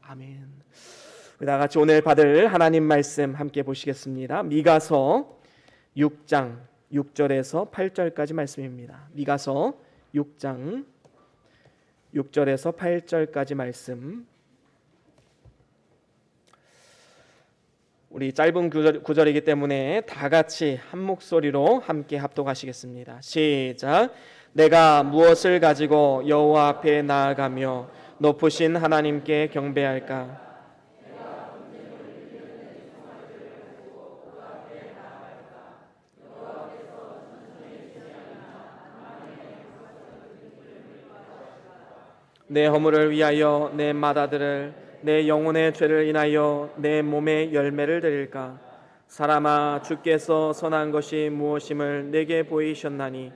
아멘. 우리 다 같이 오늘 받을 하나님 말씀 함께 보시겠습니다. 미가서 6장 6절에서 8절까지 말씀입니다. 미가서 6장 6절에서 8절까지 말씀. 우리 짧은 구절이기 때문에 다 같이 한 목소리로 함께 합독하시겠습니다. 시작. 내가 무엇을 가지고 여호와 앞에 나아가며 높으신 하나님께 경배할까? 내 허물을 위하여 내 맏아들을, 내 영혼의 죄를 인하여 내 몸의 열매를 드릴까? 사람아, 주께서 선한 것이 무엇임을 내게 보이셨나니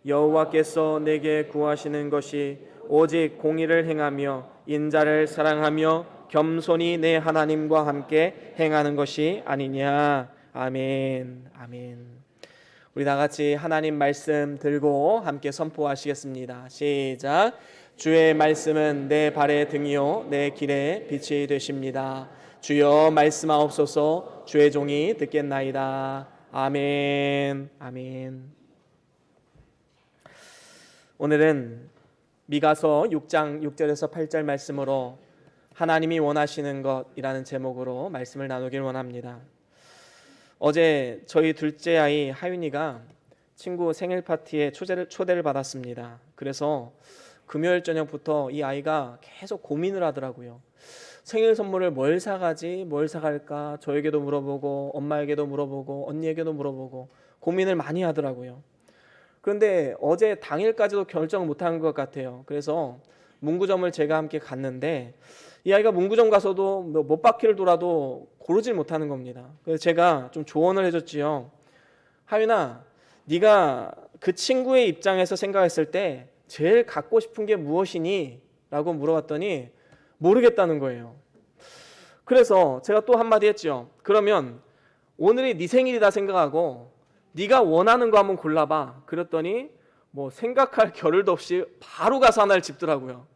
여호와께서 내게 구하시는 것이 오직 공의를 행하며 인자를 사랑하며 겸손히 내 하나님과 함께 행하는 것이 아니냐. 아멘. 아멘. 우리 다 같이 하나님 말씀 들고 함께 선포하시겠습니다. 시작. 주의 말씀은 내 발의 등이요 내 길의 빛이 되십니다. 주여 말씀하옵소서. 주의 종이 듣겠나이다. 아멘. 아멘. 오늘은 미가서 6장 6절에서 8절 말씀으로 하나님이 원하시는 것이라는 제목으로 말씀을 나누길 원합니다. 어제 저희 둘째 아이 하윤이가 친구 생일 파티에 초대를 받았습니다. 그래서 금요일 저녁부터 이 아이가 계속 고민을 하더라고요. 생일 선물을 뭘 사가지, 뭘 사갈까, 저에게도 물어보고 엄마에게도 물어보고 언니에게도 물어보고 고민을 많이 하더라고요. 그런데 어제 당일까지도 결정을 못한 것 같아요. 그래서 문구점을 제가 함께 갔는데 이 아이가 문구점 가서도 몇 바퀴를 돌아도 고르질 못하는 겁니다. 그래서 제가 좀 조언을 해줬지요. 하윤아, 네가 그 친구의 입장에서 생각했을 때 제일 갖고 싶은 게 무엇이니? 라고 물어봤더니 모르겠다는 거예요. 그래서 제가 또 한마디 했죠. 그러면 오늘이 네 생일이다 생각하고 네가 원하는 거 한번 골라봐. 그랬더니 뭐 생각할 겨를도 없이 바로 가서 하나를 집더라고요.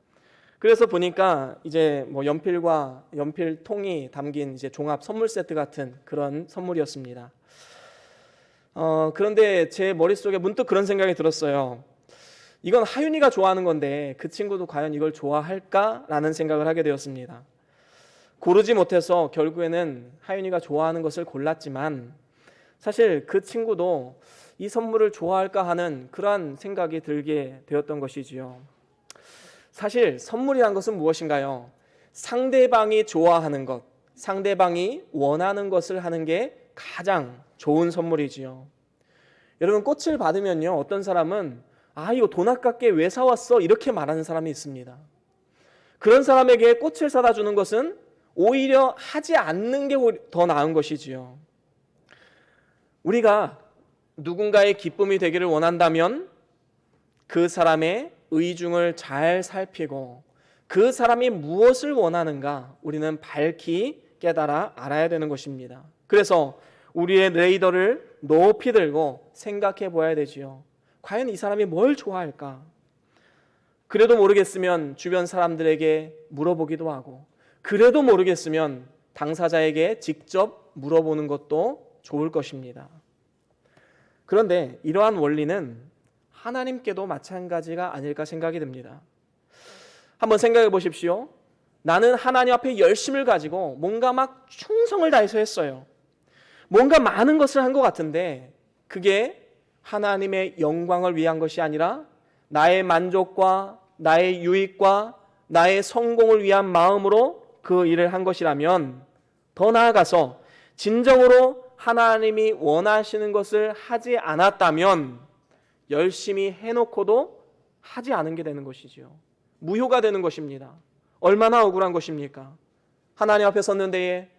그래서 보니까 이제 뭐 연필과 연필통이 담긴 이제 종합 선물 세트 같은 그런 선물이었습니다. 그런데 제 머릿속에 문득 그런 생각이 들었어요. 이건 하윤이가 좋아하는 건데 그 친구도 과연 이걸 좋아할까라는 생각을 하게 되었습니다. 고르지 못해서 결국에는 하윤이가 좋아하는 것을 골랐지만 사실 그 친구도 이 선물을 좋아할까 하는 그러한 생각이 들게 되었던 것이지요. 사실 선물이란 것은 무엇인가요? 상대방이 좋아하는 것, 상대방이 원하는 것을 하는 게 가장 좋은 선물이지요. 여러분, 꽃을 받으면요, 어떤 사람은 이거 돈 아깝게 왜 사왔어? 이렇게 말하는 사람이 있습니다. 그런 사람에게 꽃을 사다 주는 것은 오히려 하지 않는 게 더 나은 것이지요. 우리가 누군가의 기쁨이 되기를 원한다면 그 사람의 의중을 잘 살피고 그 사람이 무엇을 원하는가 우리는 밝히 깨달아 알아야 되는 것입니다. 그래서 우리의 레이더를 높이 들고 생각해 보아야 되지요. 과연 이 사람이 뭘 좋아할까? 그래도 모르겠으면 주변 사람들에게 물어보기도 하고, 그래도 모르겠으면 당사자에게 직접 물어보는 것도 좋을 것입니다. 그런데 이러한 원리는 하나님께도 마찬가지가 아닐까 생각이 듭니다. 한번 생각해 보십시오. 나는 하나님 앞에 열심을 가지고 뭔가 막 충성을 다해서 했어요. 뭔가 많은 것을 한 것 같은데 그게 하나님의 영광을 위한 것이 아니라 나의 만족과 나의 유익과 나의 성공을 위한 마음으로 그 일을 한 것이라면, 더 나아가서 진정으로 하나님이 원하시는 것을 하지 않았다면 열심히 해놓고도 하지 않은 게 되는 것이지요. 무효가 되는 것입니다. 얼마나 억울한 것입니까? 하나님 앞에 섰는데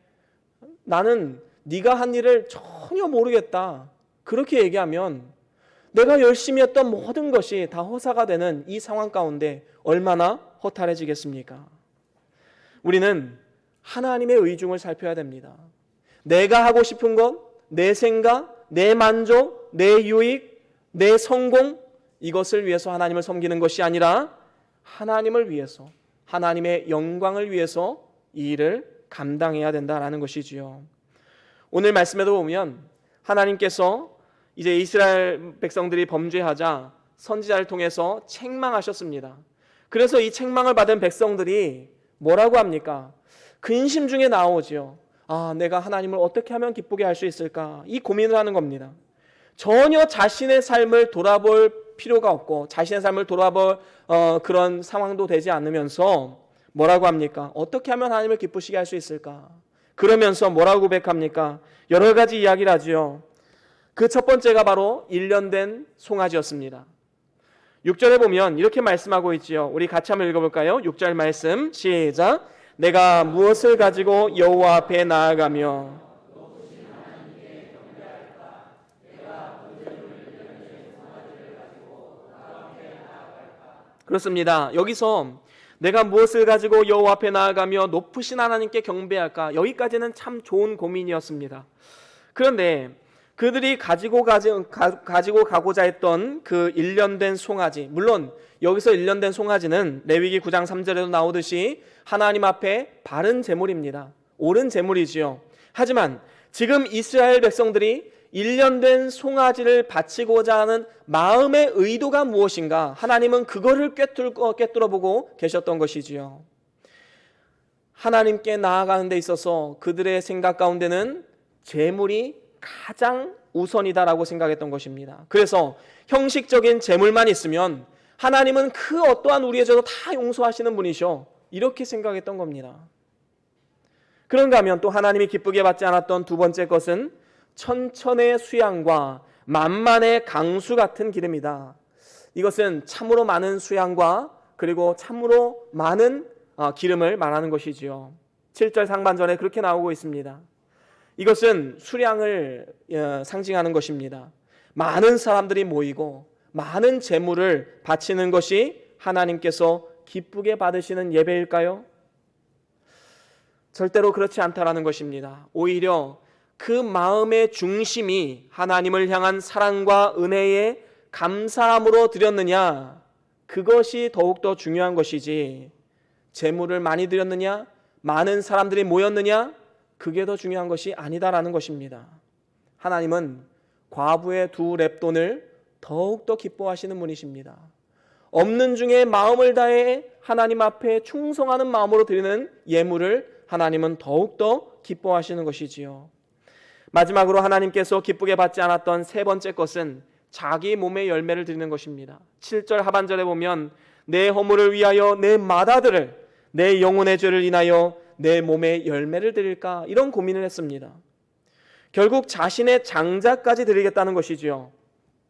나는 네가 한 일을 전혀 모르겠다, 그렇게 얘기하면 내가 열심히 했던 모든 것이 다 허사가 되는 이 상황 가운데 얼마나 허탈해지겠습니까? 우리는 하나님의 의중을 살펴야 됩니다. 내가 하고 싶은 것, 내 생각, 내 만족, 내 유익, 내 성공, 이것을 위해서 하나님을 섬기는 것이 아니라 하나님을 위해서, 하나님의 영광을 위해서 이 일을 감당해야 된다라는 것이지요. 오늘 말씀에도 보면 하나님께서 이제 이스라엘 백성들이 범죄하자 선지자를 통해서 책망하셨습니다. 그래서 이 책망을 받은 백성들이 뭐라고 합니까? 근심 중에 나오지요. 내가 하나님을 어떻게 하면 기쁘게 할 수 있을까? 이 고민을 하는 겁니다. 전혀 자신의 삶을 돌아볼 필요가 없고 자신의 삶을 돌아볼 그런 상황도 되지 않으면서 뭐라고 합니까? 어떻게 하면 하나님을 기쁘시게 할 수 있을까? 그러면서 뭐라고 고백합니까? 여러 가지 이야기를 하지요. 그 첫 번째가 바로 1년 된 송아지였습니다. 6절에 보면 이렇게 말씀하고 있지요. 우리 같이 한번 읽어볼까요? 6절 말씀 시작. 내가 무엇을 가지고 여호와 앞에 나아가며 그렇습니다. 여기서 내가 무엇을 가지고 여호와 앞에 나아가며 높으신 하나님께 경배할까? 여기까지는 참 좋은 고민이었습니다. 그런데 그들이 가지고 가고자 했던 그 1년 된 송아지, 물론 여기서 1년 된 송아지는 레위기 9장 3절에도 나오듯이 하나님 앞에 바른 제물입니다. 옳은 제물이지요. 하지만 지금 이스라엘 백성들이 1년 된 송아지를 바치고자 하는 마음의 의도가 무엇인가? 하나님은 그거를 꿰뚫어 보고 계셨던 것이지요. 하나님께 나아가는 데 있어서 그들의 생각 가운데는 제물이 가장 우선이다라고 생각했던 것입니다. 그래서 형식적인 제물만 있으면 하나님은 그 어떠한 우리의 죄도 다 용서하시는 분이셔. 이렇게 생각했던 겁니다. 그런가 하면 또 하나님이 기쁘게 받지 않았던 두 번째 것은 천천의 수양과 만만의 강수 같은 기름이다. 이것은 참으로 많은 수양과 그리고 참으로 많은 기름을 말하는 것이지요. 7절 상반절에 그렇게 나오고 있습니다. 이것은 수량을 상징하는 것입니다. 많은 사람들이 모이고 많은 제물을 바치는 것이 하나님께서 기쁘게 받으시는 예배일까요? 절대로 그렇지 않다라는 것입니다. 오히려 그 마음의 중심이 하나님을 향한 사랑과 은혜에 감사함으로 드렸느냐, 그것이 더욱더 중요한 것이지 제물을 많이 드렸느냐, 많은 사람들이 모였느냐, 그게 더 중요한 것이 아니다라는 것입니다. 하나님은 과부의 2 렙돈을 더욱더 기뻐하시는 분이십니다. 없는 중에 마음을 다해 하나님 앞에 충성하는 마음으로 드리는 예물을 하나님은 더욱더 기뻐하시는 것이지요. 마지막으로 하나님께서 기쁘게 받지 않았던 세 번째 것은 자기 몸의 열매를 드리는 것입니다. 7절 하반절에 보면 내 허물을 위하여 내 맏아들을, 내 영혼의 죄를 인하여 내 몸의 열매를 드릴까, 이런 고민을 했습니다. 결국 자신의 장자까지 드리겠다는 것이지요.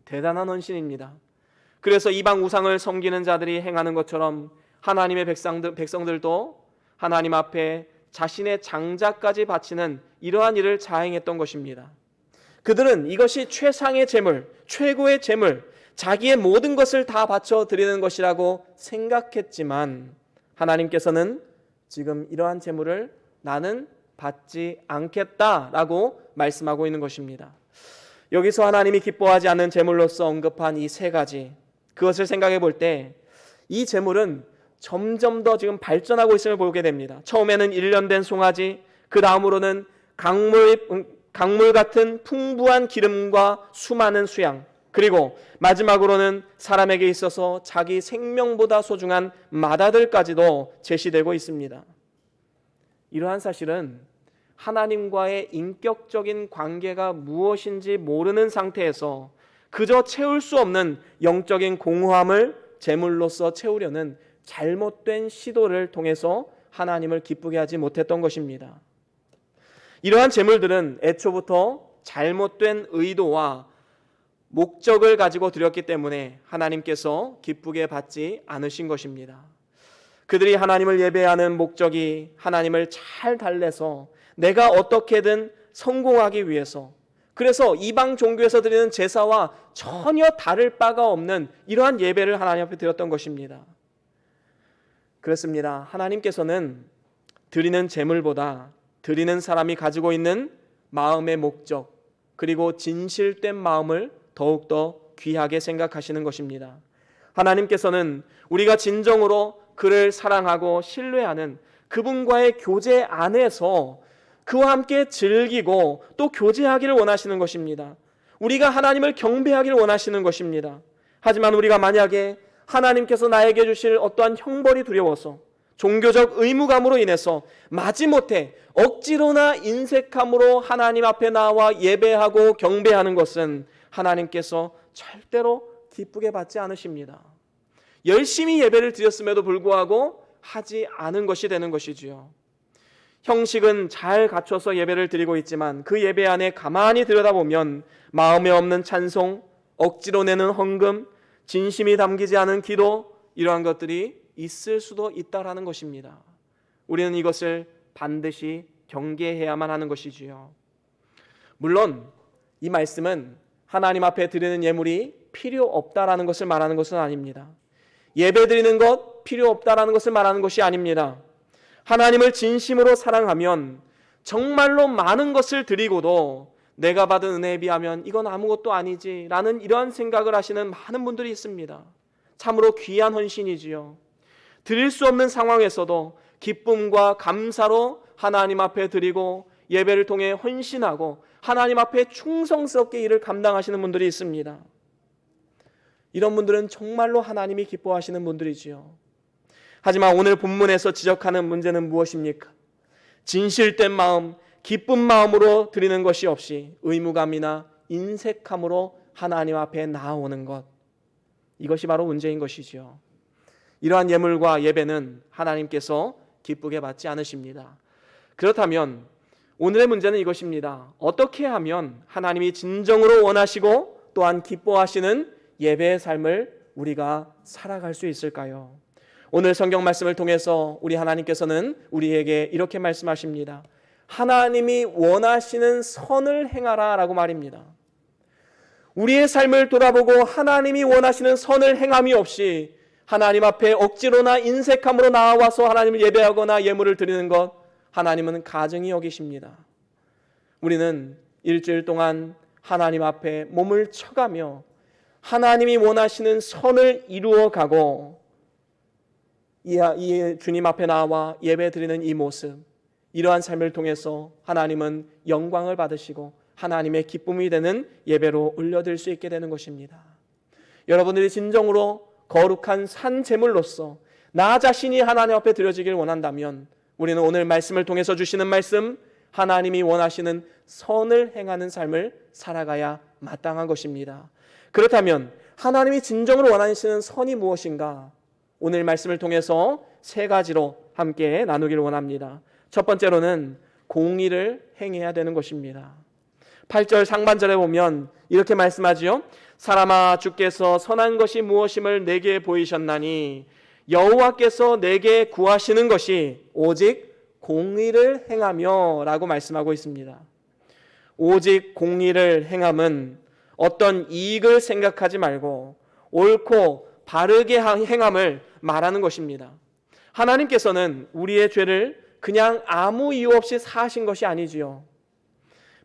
대단한 헌신입니다. 그래서 이방 우상을 섬기는 자들이 행하는 것처럼 하나님의 백성들도 하나님 앞에 자신의 장자까지 바치는 이러한 일을 자행했던 것입니다. 그들은 이것이 최상의 제물, 최고의 제물, 자기의 모든 것을 다 바쳐 드리는 것이라고 생각했지만 하나님께서는 지금 이러한 제물을 나는 받지 않겠다라고 말씀하고 있는 것입니다. 여기서 하나님이 기뻐하지 않는 제물로서 언급한 이 세 가지, 그것을 생각해 볼 때 이 제물은 점점 더 지금 발전하고 있음을 보게 됩니다. 처음에는 1년 된 송아지, 그 다음으로는 강물 같은 풍부한 기름과 수많은 수양, 그리고 마지막으로는 사람에게 있어서 자기 생명보다 소중한 맏아들까지도 제시되고 있습니다. 이러한 사실은 하나님과의 인격적인 관계가 무엇인지 모르는 상태에서 그저 채울 수 없는 영적인 공허함을 제물로서 채우려는 잘못된 시도를 통해서 하나님을 기쁘게 하지 못했던 것입니다. 이러한 제물들은 애초부터 잘못된 의도와 목적을 가지고 드렸기 때문에 하나님께서 기쁘게 받지 않으신 것입니다. 그들이 하나님을 예배하는 목적이 하나님을 잘 달래서 내가 어떻게든 성공하기 위해서, 그래서 이방 종교에서 드리는 제사와 전혀 다를 바가 없는 이러한 예배를 하나님 앞에 드렸던 것입니다. 그렇습니다. 하나님께서는 드리는 제물보다 드리는 사람이 가지고 있는 마음의 목적, 그리고 진실된 마음을 더욱더 귀하게 생각하시는 것입니다. 하나님께서는 우리가 진정으로 그를 사랑하고 신뢰하는 그분과의 교제 안에서 그와 함께 즐기고 또 교제하기를 원하시는 것입니다. 우리가 하나님을 경배하기를 원하시는 것입니다. 하지만 우리가 만약에 하나님께서 나에게 주실 어떠한 형벌이 두려워서 종교적 의무감으로 인해서 마지못해 억지로나 인색함으로 하나님 앞에 나와 예배하고 경배하는 것은 하나님께서 절대로 기쁘게 받지 않으십니다. 열심히 예배를 드렸음에도 불구하고 하지 않은 것이 되는 것이지요. 형식은 잘 갖춰서 예배를 드리고 있지만 그 예배 안에 가만히 들여다보면 마음에 없는 찬송, 억지로 내는 헌금, 진심이 담기지 않은 기도, 이러한 것들이 있을 수도 있다라는 것입니다. 우리는 이것을 반드시 경계해야만 하는 것이지요. 물론 이 말씀은 하나님 앞에 드리는 예물이 필요 없다라는 것을 말하는 것은 아닙니다. 예배 드리는 것 필요 없다라는 것을 말하는 것이 아닙니다. 하나님을 진심으로 사랑하면 정말로 많은 것을 드리고도 내가 받은 은혜에 비하면 이건 아무것도 아니지라는 이러한 생각을 하시는 많은 분들이 있습니다. 참으로 귀한 헌신이지요. 드릴 수 없는 상황에서도 기쁨과 감사로 하나님 앞에 드리고 예배를 통해 헌신하고 하나님 앞에 충성스럽게 일을 감당하시는 분들이 있습니다. 이런 분들은 정말로 하나님이 기뻐하시는 분들이지요. 하지만 오늘 본문에서 지적하는 문제는 무엇입니까? 진실된 마음, 기쁜 마음으로 드리는 것이 없이 의무감이나 인색함으로 하나님 앞에 나아오는 것, 이것이 바로 문제인 것이지요. 이러한 예물과 예배는 하나님께서 기쁘게 받지 않으십니다. 그렇다면 오늘의 문제는 이것입니다. 어떻게 하면 하나님이 진정으로 원하시고 또한 기뻐하시는 예배의 삶을 우리가 살아갈 수 있을까요? 오늘 성경 말씀을 통해서 우리 하나님께서는 우리에게 이렇게 말씀하십니다. 하나님이 원하시는 선을 행하라 라고 말입니다. 우리의 삶을 돌아보고 하나님이 원하시는 선을 행함이 없이 하나님 앞에 억지로나 인색함으로 나와서 하나님을 예배하거나 예물을 드리는 것, 하나님은 가증히 여기십니다. 우리는 일주일 동안 하나님 앞에 몸을 쳐가며 하나님이 원하시는 선을 이루어가고 이 주님 앞에 나와 예배 드리는 이 모습, 이러한 삶을 통해서 하나님은 영광을 받으시고 하나님의 기쁨이 되는 예배로 올려드릴 수 있게 되는 것입니다. 여러분들이 진정으로 거룩한 산 제물로서 나 자신이 하나님 앞에 드려지길 원한다면 우리는 오늘 말씀을 통해서 주시는 말씀, 하나님이 원하시는 선을 행하는 삶을 살아가야 마땅한 것입니다. 그렇다면 하나님이 진정으로 원하시는 선이 무엇인가? 오늘 말씀을 통해서 세 가지로 함께 나누기를 원합니다. 첫 번째로는 공의를 행해야 되는 것입니다. 8절 상반절에 보면 이렇게 말씀하지요. 사람아, 주께서 선한 것이 무엇임을 내게 보이셨나니 여호와께서 내게 구하시는 것이 오직 공의를 행하며 라고 말씀하고 있습니다. 오직 공의를 행함은 어떤 이익을 생각하지 말고 옳고 바르게 행함을 말하는 것입니다. 하나님께서는 우리의 죄를 그냥 아무 이유 없이 사하신 것이 아니지요.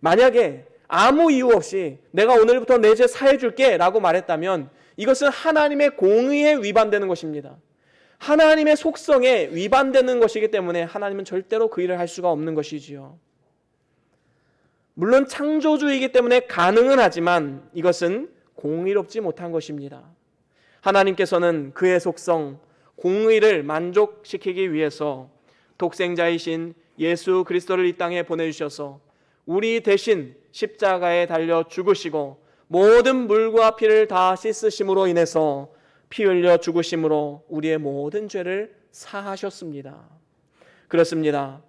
만약에 아무 이유 없이 내가 오늘부터 내 죄 사해 줄게 라고 말했다면 이것은 하나님의 공의에 위반되는 것입니다. 하나님의 속성에 위반되는 것이기 때문에 하나님은 절대로 그 일을 할 수가 없는 것이지요. 물론 창조주이기 때문에 가능은 하지만 이것은 공의롭지 못한 것입니다. 하나님께서는 그의 속성, 공의를 만족시키기 위해서 독생자이신 예수 그리스도를 이 땅에 보내주셔서 우리 대신 십자가에 달려 죽으시고 모든 물과 피를 다 씻으심으로 인해서 피 흘려 죽으심으로 우리의 모든 죄를 사하셨습니다. 그렇습니다.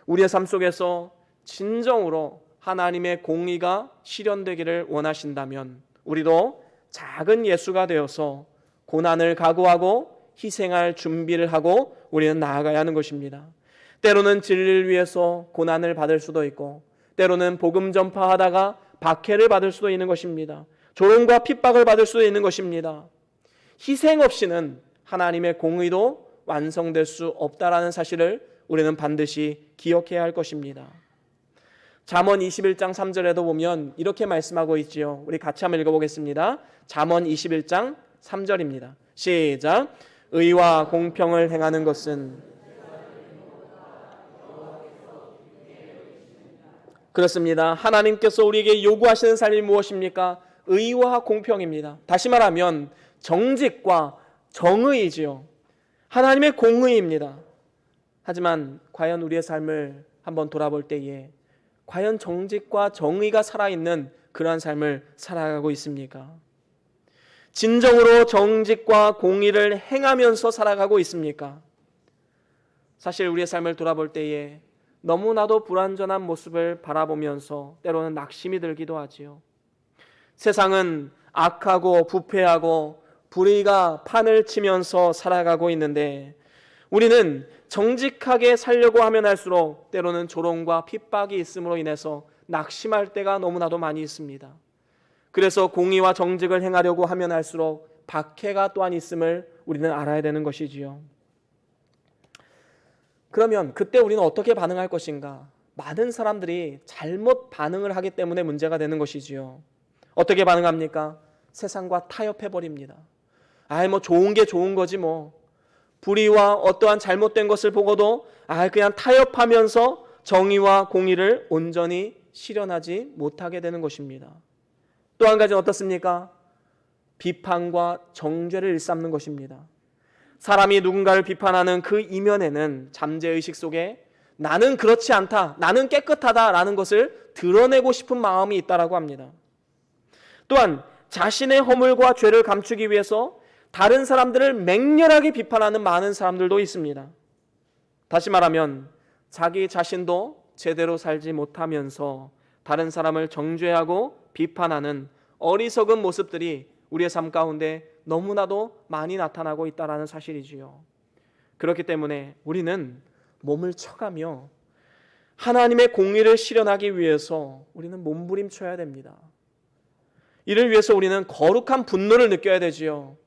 우리의 삶 속에서 진정으로 하나님의 공의가 실현되기를 원하신다면 우리도 작은 예수가 되어서 고난을 각오하고 희생할 준비를 하고 우리는 나아가야 하는 것입니다. 때로는 진리를 위해서 고난을 받을 수도 있고 때로는 복음 전파하다가 박해를 받을 수도 있는 것입니다. 조롱과 핍박을 받을 수도 있는 것입니다. 희생 없이는 하나님의 공의도 완성될 수 없다라는 사실을 우리는 반드시 기억해야 할 것입니다. 잠언 21장 3절에도 보면 이렇게 말씀하고 있지요. 우리 같이 한번 읽어보겠습니다. 잠언 21장 3절입니다. 시작. 의와 공평을 행하는 것은 그렇습니다. 하나님께서 우리에게 요구하시는 삶이 무엇입니까? 의와 공평입니다. 다시 말하면 정직과 정의이지요. 하나님의 공의입니다. 하지만 과연 우리의 삶을 한번 돌아볼 때에 과연 정직과 정의가 살아있는 그러한 삶을 살아가고 있습니까? 진정으로 정직과 공의를 행하면서 살아가고 있습니까? 사실 우리의 삶을 돌아볼 때에 너무나도 불완전한 모습을 바라보면서 때로는 낙심이 들기도 하지요. 세상은 악하고 부패하고 불의가 판을 치면서 살아가고 있는데 우리는 정직하게 살려고 하면 할수록 때로는 조롱과 핍박이 있음으로 인해서 낙심할 때가 너무나도 많이 있습니다. 그래서 공의와 정직을 행하려고 하면 할수록 박해가 또한 있음을 우리는 알아야 되는 것이지요. 그러면 그때 우리는 어떻게 반응할 것인가? 많은 사람들이 잘못 반응을 하기 때문에 문제가 되는 것이지요. 어떻게 반응합니까? 세상과 타협해버립니다. 뭐 좋은 게 좋은 거지 뭐. 불의와 어떠한 잘못된 것을 보고도 그냥 타협하면서 정의와 공의를 온전히 실현하지 못하게 되는 것입니다. 또 한 가지는 어떻습니까? 비판과 정죄를 일삼는 것입니다. 사람이 누군가를 비판하는 그 이면에는 잠재의식 속에 나는 그렇지 않다, 나는 깨끗하다라는 것을 드러내고 싶은 마음이 있다라고 합니다. 또한 자신의 허물과 죄를 감추기 위해서 다른 사람들을 맹렬하게 비판하는 많은 사람들도 있습니다. 다시 말하면 자기 자신도 제대로 살지 못하면서 다른 사람을 정죄하고 비판하는 어리석은 모습들이 우리의 삶 가운데 너무나도 많이 나타나고 있다는 사실이지요. 그렇기 때문에 우리는 몸을 쳐가며 하나님의 공의를 실현하기 위해서 우리는 몸부림쳐야 됩니다. 이를 위해서 우리는 거룩한 분노를 느껴야 되지요.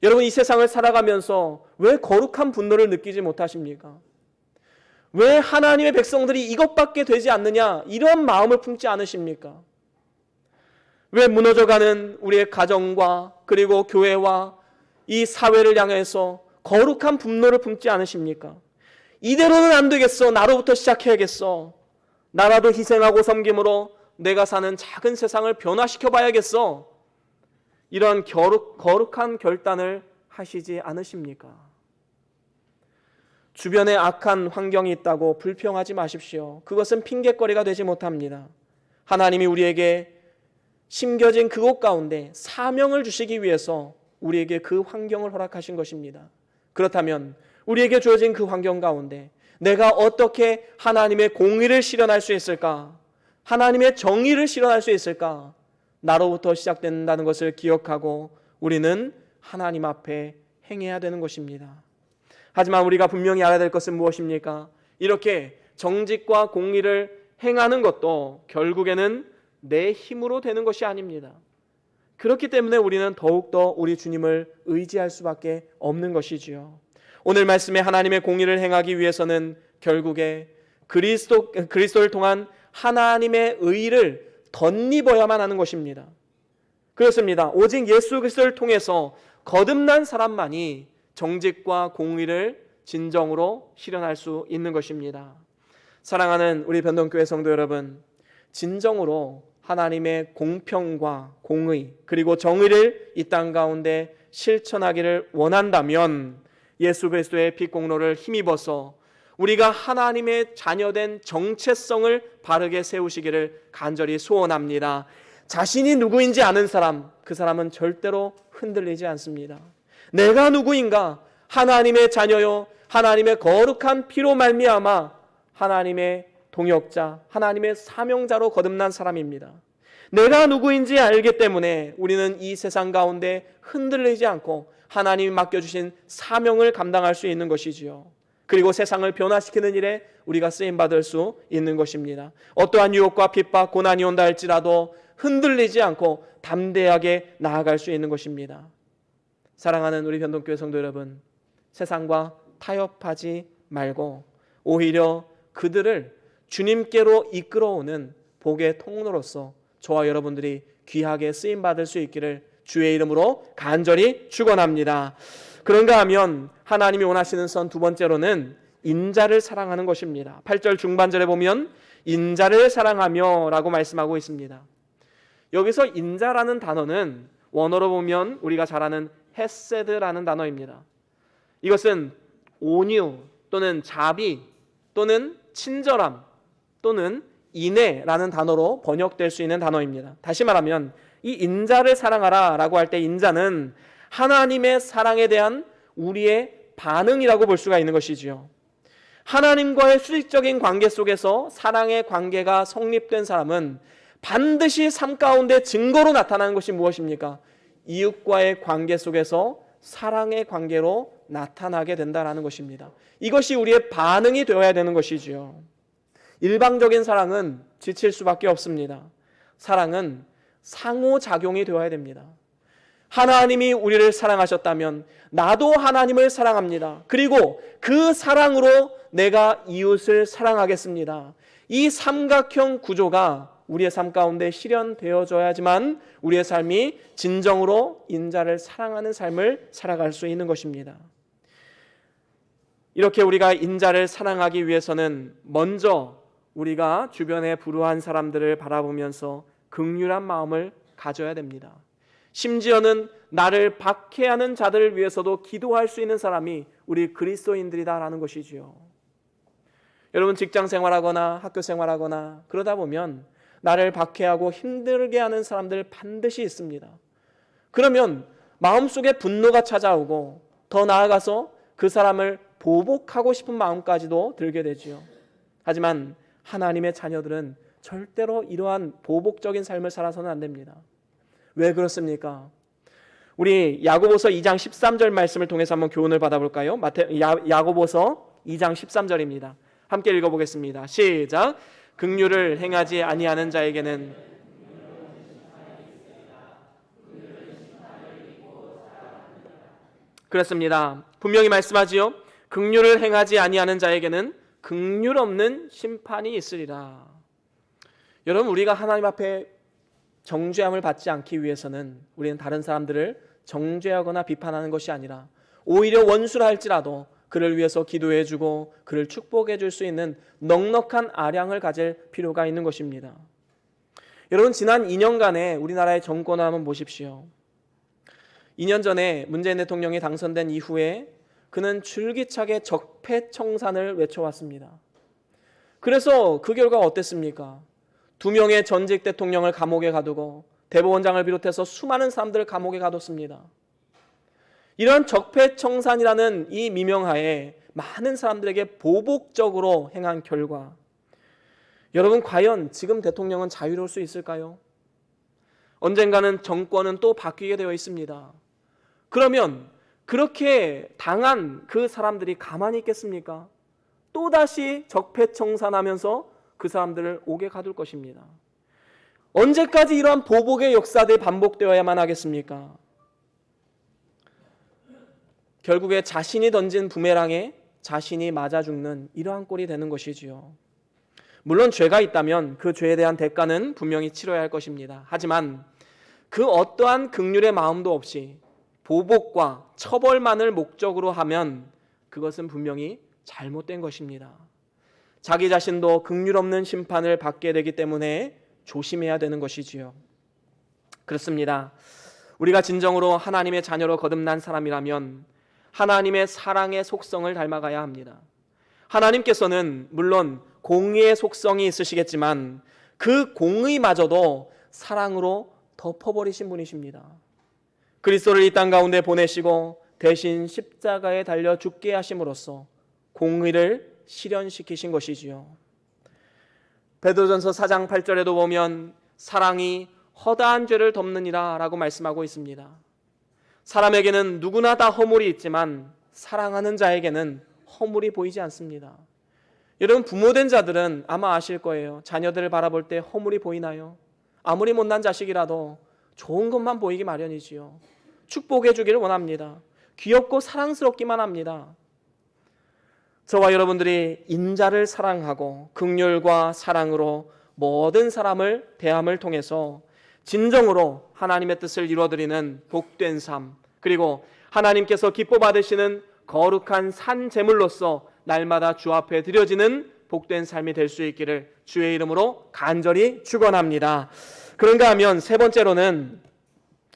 여러분, 이 세상을 살아가면서 왜 거룩한 분노를 느끼지 못하십니까? 왜 하나님의 백성들이 이것밖에 되지 않느냐, 이런 마음을 품지 않으십니까? 왜 무너져가는 우리의 가정과 그리고 교회와 이 사회를 향해서 거룩한 분노를 품지 않으십니까? 이대로는 안 되겠어. 나로부터 시작해야겠어. 나라도 희생하고 섬김으로 내가 사는 작은 세상을 변화시켜 봐야겠어. 이런 거룩한 결단을 하시지 않으십니까? 주변에 악한 환경이 있다고 불평하지 마십시오. 그것은 핑계거리가 되지 못합니다. 하나님이 우리에게 심겨진 그곳 가운데 사명을 주시기 위해서 우리에게 그 환경을 허락하신 것입니다. 그렇다면 우리에게 주어진 그 환경 가운데 내가 어떻게 하나님의 공의를 실현할 수 있을까? 하나님의 정의를 실현할 수 있을까? 나로부터 시작된다는 것을 기억하고 우리는 하나님 앞에 행해야 되는 것입니다. 하지만 우리가 분명히 알아야 될 것은 무엇입니까? 이렇게 정직과 공의를 행하는 것도 결국에는 내 힘으로 되는 것이 아닙니다. 그렇기 때문에 우리는 더욱더 우리 주님을 의지할 수밖에 없는 것이지요. 오늘 말씀에 하나님의 공의를 행하기 위해서는 결국에 그리스도를 통한 하나님의 의를 덧입어야만 하는 것입니다. 그렇습니다. 오직 예수 그리스도를 통해서 거듭난 사람만이 정직과 공의를 진정으로 실현할 수 있는 것입니다. 사랑하는 우리 변동교회 성도 여러분, 진정으로 하나님의 공평과 공의 그리고 정의를 이 땅 가운데 실천하기를 원한다면 예수 그리스도의 피 공로를 힘입어서 우리가 하나님의 자녀된 정체성을 바르게 세우시기를 간절히 소원합니다. 자신이 누구인지 아는 사람, 그 사람은 절대로 흔들리지 않습니다. 내가 누구인가? 하나님의 자녀요, 하나님의 거룩한 피로 말미암아 하나님의 동역자, 하나님의 사명자로 거듭난 사람입니다. 내가 누구인지 알기 때문에 우리는 이 세상 가운데 흔들리지 않고 하나님이 맡겨주신 사명을 감당할 수 있는 것이지요. 그리고 세상을 변화시키는 일에 우리가 쓰임받을 수 있는 것입니다. 어떠한 유혹과 핍박, 고난이 온다 할지라도 흔들리지 않고 담대하게 나아갈 수 있는 것입니다. 사랑하는 우리 변동교회 성도 여러분, 세상과 타협하지 말고 오히려 그들을 주님께로 이끌어오는 복의 통로로서 저와 여러분들이 귀하게 쓰임받을 수 있기를 주의 이름으로 간절히 축원합니다. 그런가 하면 하나님이 원하시는 선 두 번째로는 인자를 사랑하는 것입니다. 8절 중반절에 보면 인자를 사랑하며 라고 말씀하고 있습니다. 여기서 인자라는 단어는 원어로 보면 우리가 잘 아는 헤세드라는 단어입니다. 이것은 온유 또는 자비 또는 친절함 또는 인애라는 단어로 번역될 수 있는 단어입니다. 다시 말하면 이 인자를 사랑하라 라고 할 때 인자는 하나님의 사랑에 대한 우리의 반응이라고 볼 수가 있는 것이지요. 하나님과의 수직적인 관계 속에서 사랑의 관계가 성립된 사람은 반드시 삶 가운데 증거로 나타나는 것이 무엇입니까? 이웃과의 관계 속에서 사랑의 관계로 나타나게 된다는 것입니다. 이것이 우리의 반응이 되어야 되는 것이지요. 일방적인 사랑은 지칠 수밖에 없습니다. 사랑은 상호작용이 되어야 됩니다. 하나님이 우리를 사랑하셨다면 나도 하나님을 사랑합니다. 그리고 그 사랑으로 내가 이웃을 사랑하겠습니다. 이 삼각형 구조가 우리의 삶 가운데 실현되어져야지만 우리의 삶이 진정으로 인자를 사랑하는 삶을 살아갈 수 있는 것입니다. 이렇게 우리가 인자를 사랑하기 위해서는 먼저 우리가 주변에 불우한 사람들을 바라보면서 긍휼한 마음을 가져야 됩니다. 심지어는 나를 박해하는 자들을 위해서도 기도할 수 있는 사람이 우리 그리스도인들이다라는 것이지요. 여러분 직장 생활하거나 학교 생활하거나 그러다 보면 나를 박해하고 힘들게 하는 사람들 반드시 있습니다. 그러면 마음속에 분노가 찾아오고 더 나아가서 그 사람을 보복하고 싶은 마음까지도 들게 되지요. 하지만 하나님의 자녀들은 절대로 이러한 보복적인 삶을 살아서는 안 됩니다. 왜 그렇습니까? 우리 야고보서 2장 13절 말씀을 통해서 한번 교훈을 받아볼까요? 야고보서 2장 13절입니다. 함께 읽어보겠습니다. 시작. 긍휼을 행하지 아니하는 자에게는 그렇습니다. 분명히 말씀하지요. 긍휼을 행하지 아니하는 자에게는 긍휼 없는 심판이 있으리라. 여러분 우리가 하나님 앞에 정죄함을 받지 않기 위해서는 우리는 다른 사람들을 정죄하거나 비판하는 것이 아니라 오히려 원수라 할지라도 그를 위해서 기도해주고 그를 축복해 줄 수 있는 넉넉한 아량을 가질 필요가 있는 것입니다. 여러분 지난 2년간의 우리나라의 정권을 한번 보십시오. 2년 전에 문재인 대통령이 당선된 이후에 그는 줄기차게 적폐청산을 외쳐왔습니다. 그래서 그 결과 어땠습니까? 2명의 전직 대통령을 감옥에 가두고 대법원장을 비롯해서 수많은 사람들을 감옥에 가뒀습니다. 이런 적폐청산이라는 이 미명하에 많은 사람들에게 보복적으로 행한 결과 여러분 과연 지금 대통령은 자유로울 수 있을까요? 언젠가는 정권은 또 바뀌게 되어 있습니다. 그러면 그렇게 당한 그 사람들이 가만히 있겠습니까? 또다시 적폐청산하면서 그 사람들을 옥에 가둘 것입니다. 언제까지 이러한 보복의 역사들이 반복되어야만 하겠습니까? 결국에 자신이 던진 부메랑에 자신이 맞아 죽는 이러한 꼴이 되는 것이지요. 물론 죄가 있다면 그 죄에 대한 대가는 분명히 치러야 할 것입니다. 하지만 그 어떠한 긍휼의 마음도 없이 보복과 처벌만을 목적으로 하면 그것은 분명히 잘못된 것입니다. 자기 자신도 긍휼 없는 심판을 받게 되기 때문에 조심해야 되는 것이지요. 그렇습니다. 우리가 진정으로 하나님의 자녀로 거듭난 사람이라면 하나님의 사랑의 속성을 닮아가야 합니다. 하나님께서는 물론 공의의 속성이 있으시겠지만 그 공의마저도 사랑으로 덮어버리신 분이십니다. 그리스도를 이 땅 가운데 보내시고 대신 십자가에 달려 죽게 하심으로써 공의를 실현시키신 것이지요. 베드로전서 4장 8절에도 보면 사랑이 허다한 죄를 덮느니라 라고 말씀하고 있습니다. 사람에게는 누구나 다 허물이 있지만 사랑하는 자에게는 허물이 보이지 않습니다. 여러분 부모된 자들은 아마 아실 거예요. 자녀들을 바라볼 때 허물이 보이나요? 아무리 못난 자식이라도 좋은 것만 보이기 마련이지요. 축복해 주기를 원합니다. 귀엽고 사랑스럽기만 합니다. 저와 여러분들이 인자를 사랑하고 긍휼과 사랑으로 모든 사람을 대함을 통해서 진정으로 하나님의 뜻을 이루어드리는 복된 삶, 그리고 하나님께서 기뻐 받으시는 거룩한 산 제물로서 날마다 주 앞에 드려지는 복된 삶이 될 수 있기를 주의 이름으로 간절히 축원합니다. 그런가 하면 세 번째로는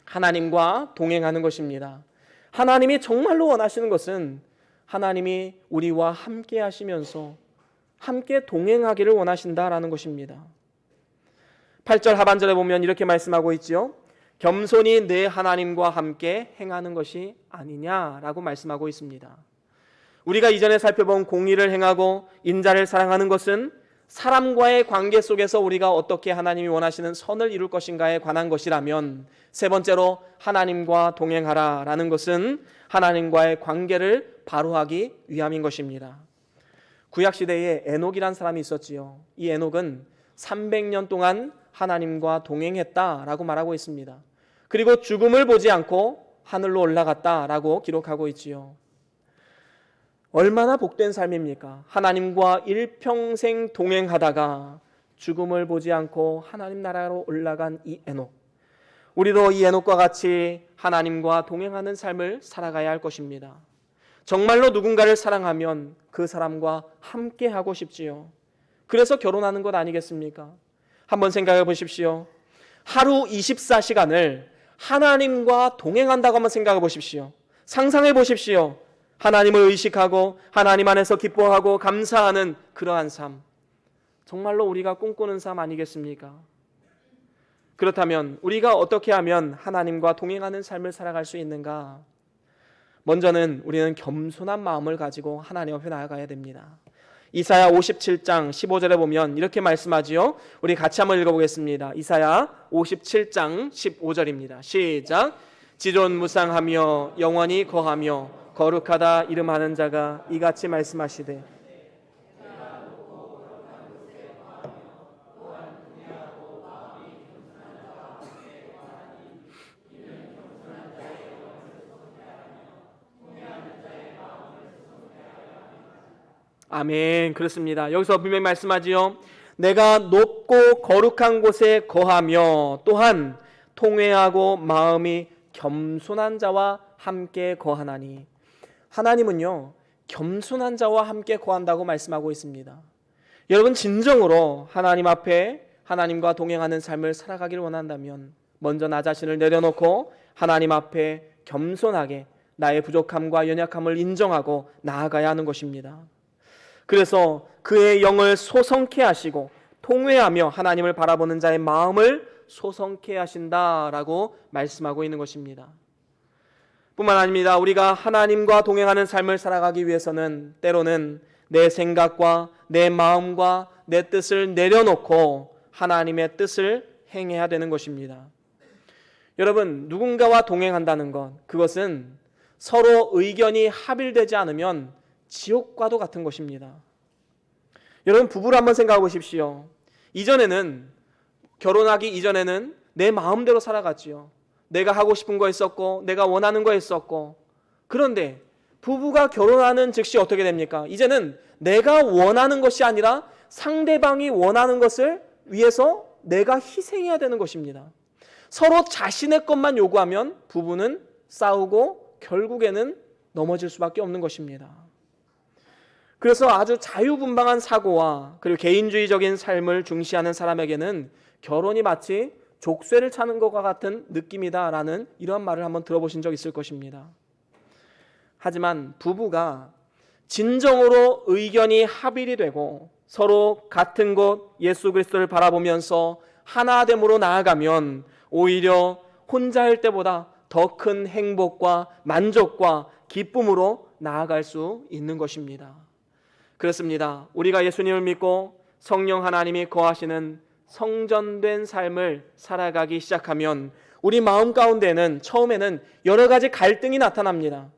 하나님과 동행하는 것입니다. 하나님이 정말로 원하시는 것은 하나님이 우리와 함께 하시면서 함께 동행하기를 원하신다라는 것입니다. 8절 하반절에 보면 이렇게 말씀하고 있지요. 겸손히 내 하나님과 함께 행하는 것이 아니냐라고 말씀하고 있습니다. 우리가 이전에 살펴본 공의를 행하고 인자를 사랑하는 것은 사람과의 관계 속에서 우리가 어떻게 하나님이 원하시는 선을 이룰 것인가에 관한 것이라면, 세 번째로 하나님과 동행하라라는 것은 하나님과의 관계를 바로하기 위함인 것입니다. 구약시대에 에녹이란 사람이 있었지요. 이 에녹은 300년 동안 하나님과 동행했다라고 말하고 있습니다. 그리고 죽음을 보지 않고 하늘로 올라갔다라고 기록하고 있지요. 얼마나 복된 삶입니까? 하나님과 일평생 동행하다가 죽음을 보지 않고 하나님 나라로 올라간 이 에녹. 우리도 이 에녹과 같이 하나님과 동행하는 삶을 살아가야 할 것입니다. 정말로 누군가를 사랑하면 그 사람과 함께 하고 싶지요. 그래서 결혼하는 것 아니겠습니까? 한번 생각해 보십시오. 하루 24시간을 하나님과 동행한다고 한번 생각해 보십시오. 상상해 보십시오. 하나님을 의식하고 하나님 안에서 기뻐하고 감사하는 그러한 삶, 정말로 우리가 꿈꾸는 삶 아니겠습니까? 그렇다면 우리가 어떻게 하면 하나님과 동행하는 삶을 살아갈 수 있는가? 먼저는 우리는 겸손한 마음을 가지고 하나님 앞에 나아가야 됩니다. 이사야 57장 15절에 보면 이렇게 말씀하지요. 우리 같이 한번 읽어보겠습니다. 이사야 57장 15절입니다. 시작. 지존무상하며 영원히 거하며 거룩하다 이름하는 자가 이같이 말씀하시되, 아멘. 그렇습니다. 여기서 분명히 말씀하지요. 내가 높고 거룩한 곳에 거하며 또한 통회하고 마음이 겸손한 자와 함께 거하나니. 하나님은요, 겸손한 자와 함께 거한다고 말씀하고 있습니다. 여러분, 진정으로 하나님 앞에 하나님과 동행하는 삶을 살아가기를 원한다면 먼저 나 자신을 내려놓고 하나님 앞에 겸손하게 나의 부족함과 연약함을 인정하고 나아가야 하는 것입니다. 그래서 그의 영을 소성케 하시고 통회하며 하나님을 바라보는 자의 마음을 소성케 하신다라고 말씀하고 있는 것입니다. 뿐만 아닙니다. 우리가 하나님과 동행하는 삶을 살아가기 위해서는 때로는 내 생각과 내 마음과 내 뜻을 내려놓고 하나님의 뜻을 행해야 되는 것입니다. 여러분, 누군가와 동행한다는 것, 그것은 서로 의견이 합일되지 않으면 지옥과도 같은 것입니다. 여러분, 부부를 한번 생각해 보십시오. 결혼하기 이전에는 내 마음대로 살아갔지요. 내가 하고 싶은 거 있었고 내가 원하는 거 있었고. 그런데 부부가 결혼하는 즉시 어떻게 됩니까? 이제는 내가 원하는 것이 아니라 상대방이 원하는 것을 위해서 내가 희생해야 되는 것입니다. 서로 자신의 것만 요구하면 부부는 싸우고 결국에는 넘어질 수밖에 없는 것입니다. 그래서 아주 자유분방한 사고와 그리고 개인주의적인 삶을 중시하는 사람에게는 결혼이 마치 족쇄를 차는 것과 같은 느낌이다라는 이런 말을 한번 들어보신 적 있을 것입니다. 하지만 부부가 진정으로 의견이 합일이 되고 서로 같은 곳 예수 그리스도를 바라보면서 하나됨으로 나아가면 오히려 혼자일 때보다 더 큰 행복과 만족과 기쁨으로 나아갈 수 있는 것입니다. 그렇습니다. 우리가 예수님을 믿고 성령 하나님이 거하시는 성전된 삶을 살아가기 시작하면 우리 마음 가운데는 처음에는 여러 가지 갈등이 나타납니다.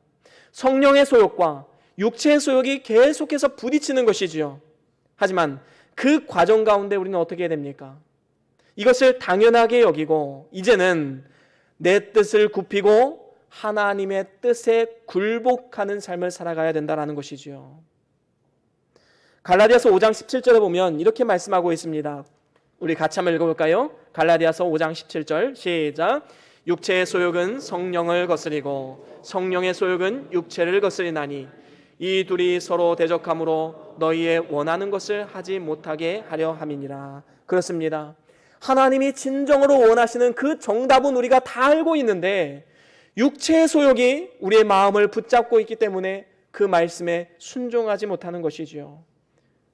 성령의 소욕과 육체의 소욕이 계속해서 부딪히는 것이지요. 하지만 그 과정 가운데 우리는 어떻게 해야 됩니까? 이것을 당연하게 여기고 이제는 내 뜻을 굽히고 하나님의 뜻에 굴복하는 삶을 살아가야 된다는 것이지요. 갈라디아서 5장 17절에 보면 이렇게 말씀하고 있습니다. 우리 같이 한번 읽어볼까요? 갈라디아서 5장 17절 시작. 육체의 소욕은 성령을 거스리고 성령의 소욕은 육체를 거스리나니 이 둘이 서로 대적함으로 너희의 원하는 것을 하지 못하게 하려 함이니라. 그렇습니다. 하나님이 진정으로 원하시는 그 정답은 우리가 다 알고 있는데 육체의 소욕이 우리의 마음을 붙잡고 있기 때문에 그 말씀에 순종하지 못하는 것이지요.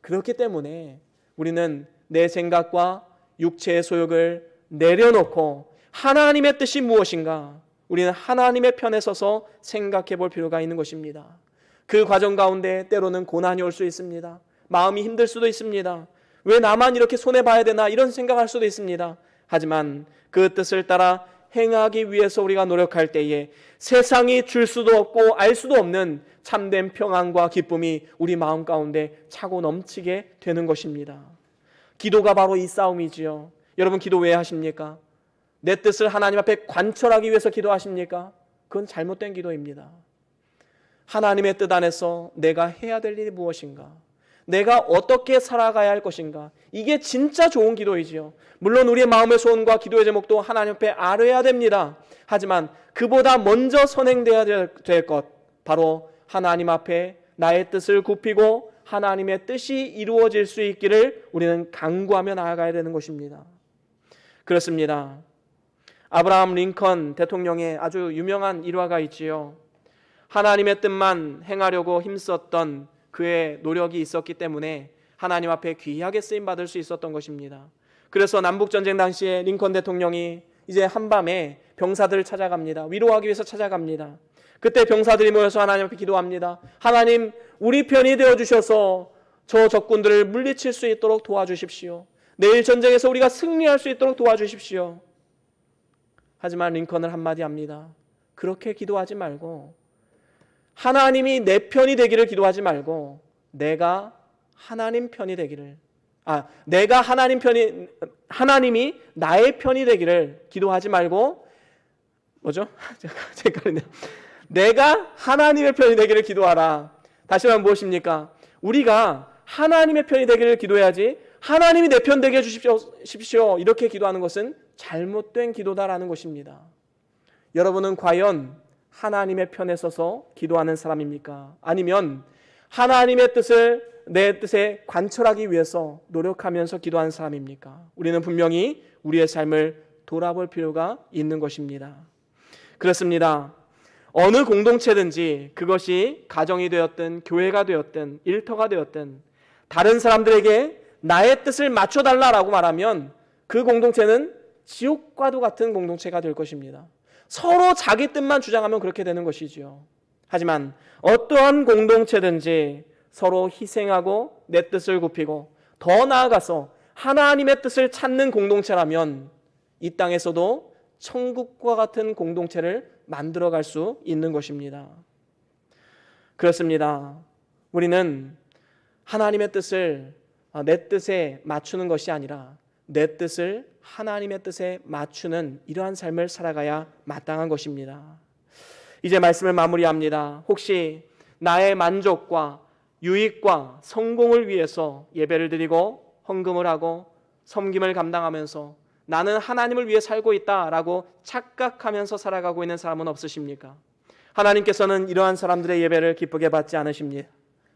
그렇기 때문에 우리는 내 생각과 육체의 소욕을 내려놓고 하나님의 뜻이 무엇인가 우리는 하나님의 편에 서서 생각해 볼 필요가 있는 것입니다. 그 과정 가운데 때로는 고난이 올 수 있습니다. 마음이 힘들 수도 있습니다. 왜 나만 이렇게 손해봐야 되나 이런 생각할 수도 있습니다. 하지만 그 뜻을 따라 행하기 위해서 우리가 노력할 때에 세상이 줄 수도 없고 알 수도 없는 참된 평안과 기쁨이 우리 마음 가운데 차고 넘치게 되는 것입니다. 기도가 바로 이 싸움이지요. 여러분 기도 왜 하십니까? 내 뜻을 하나님 앞에 관철하기 위해서 기도하십니까? 그건 잘못된 기도입니다. 하나님의 뜻 안에서 내가 해야 될 일이 무엇인가? 내가 어떻게 살아가야 할 것인가? 이게 진짜 좋은 기도이지요. 물론 우리의 마음의 소원과 기도의 제목도 하나님 앞에 아뢰야 됩니다. 하지만 그보다 먼저 선행되어야 될 것, 바로 하나님 앞에 나의 뜻을 굽히고 하나님의 뜻이 이루어질 수 있기를 우리는 간구하며 나아가야 되는 것입니다. 그렇습니다. 아브라함 링컨 대통령의 아주 유명한 일화가 있지요. 하나님의 뜻만 행하려고 힘썼던 그의 노력이 있었기 때문에 하나님 앞에 귀하게 쓰임받을 수 있었던 것입니다. 그래서 남북전쟁 당시에 링컨 대통령이 이제 한밤에 병사들을 찾아갑니다. 위로하기 위해서 찾아갑니다. 그때 병사들이 모여서 하나님 앞에 기도합니다. 하나님, 우리 편이 되어주셔서 저 적군들을 물리칠 수 있도록 도와주십시오. 내일 전쟁에서 우리가 승리할 수 있도록 도와주십시오. 하지만 링컨은 한마디 합니다. 그렇게 기도하지 말고 하나님이 내 편이 되기를 기도하지 말고 내가 하나님 편이 되기를 내가 하나님이 나의 편이 되기를 기도하지 말고 뭐죠? 헷갈리네요. 내가 하나님의 편이 되기를 기도하라. 다시 말하면 무엇입니까? 우리가 하나님의 편이 되기를 기도해야지 하나님이 내 편 되게 해주십시오 이렇게 기도하는 것은 잘못된 기도다라는 것입니다. 여러분은 과연 하나님의 편에 서서 기도하는 사람입니까? 아니면 하나님의 뜻을 내 뜻에 관철하기 위해서 노력하면서 기도하는 사람입니까? 우리는 분명히 우리의 삶을 돌아볼 필요가 있는 것입니다. 그렇습니다. 어느 공동체든지 그것이 가정이 되었든 교회가 되었든 일터가 되었든 다른 사람들에게 나의 뜻을 맞춰달라고 말하면 그 공동체는 지옥과도 같은 공동체가 될 것입니다. 서로 자기 뜻만 주장하면 그렇게 되는 것이지요. 하지만 어떠한 공동체든지 서로 희생하고 내 뜻을 굽히고 더 나아가서 하나님의 뜻을 찾는 공동체라면 이 땅에서도 천국과 같은 공동체를 만들어갈 수 있는 것입니다. 그렇습니다. 우리는 하나님의 뜻을 내 뜻에 맞추는 것이 아니라 내 뜻을 하나님의 뜻에 맞추는 이러한 삶을 살아가야 마땅한 것입니다. 이제 말씀을 마무리합니다. 혹시 나의 만족과 유익과 성공을 위해서 예배를 드리고 헌금을 하고 섬김을 감당하면서 나는 하나님을 위해 살고 있다라고 착각하면서 살아가고 있는 사람은 없으십니까? 하나님께서는 이러한 사람들의 예배를 기쁘게 받지 않으십니다.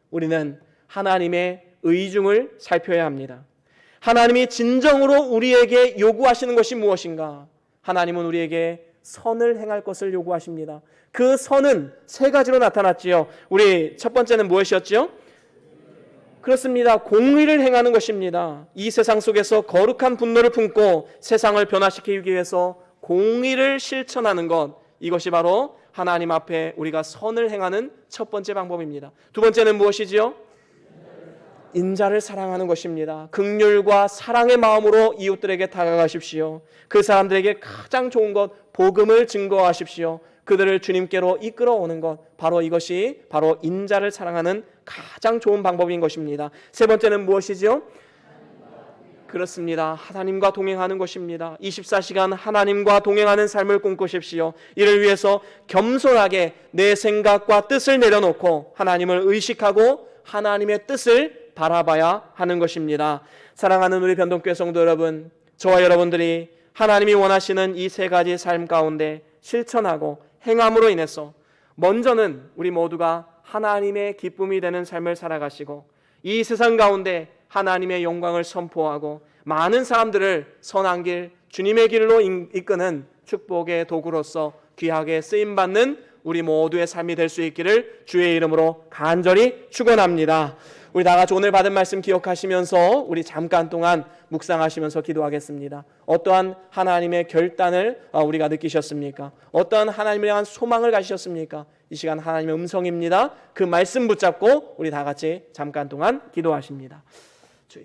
우리는 하나님의 의중을 살펴야 합니다. 하나님이 진정으로 우리에게 요구하시는 것이 무엇인가? 하나님은 우리에게 선을 행할 것을 요구하십니다. 그 선은 세 가지로 나타났지요. 우리 첫 번째는 무엇이었지요? 그렇습니다. 공의를 행하는 것입니다. 이 세상 속에서 거룩한 분노를 품고 세상을 변화시키기 위해서 공의를 실천하는 것, 이것이 바로 하나님 앞에 우리가 선을 행하는 첫 번째 방법입니다. 두 번째는 무엇이지요? 인자를 사랑하는 것입니다. 긍휼과 사랑의 마음으로 이웃들에게 다가가십시오. 그 사람들에게 가장 좋은 것, 복음을 증거하십시오. 그들을 주님께로 이끌어오는 것, 바로 이것이 바로 인자를 사랑하는 가장 좋은 방법인 것입니다. 세 번째는 무엇이지요? 그렇습니다. 하나님과 동행하는 것입니다. 24시간 하나님과 동행하는 삶을 꿈꾸십시오. 이를 위해서 겸손하게 내 생각과 뜻을 내려놓고 하나님을 의식하고 하나님의 뜻을 바라봐야 하는 것입니다. 사랑하는 우리 변동교회 성도 여러분, 저와 여러분들이 하나님이 원하시는 이 세 가지 삶 가운데 실천하고 행함으로 인해서 먼저는 우리 모두가 하나님의 기쁨이 되는 삶을 살아가시고 이 세상 가운데 하나님의 영광을 선포하고 많은 사람들을 선한 길, 주님의 길로 이끄는 축복의 도구로서 귀하게 쓰임받는 우리 모두의 삶이 될 수 있기를 주의 이름으로 간절히 축원합니다. 우리 다 같이 오늘 받은 말씀 기억하시면서 우리 잠깐 동안 묵상하시면서 기도하겠습니다. 어떠한 하나님의 결단을 우리가 느끼셨습니까? 어떠한 하나님에 대한 소망을 가지셨습니까? 이 시간 하나님의 음성입니다. 그 말씀 붙잡고 우리 다 같이 잠깐 동안 기도하십니다. 주여.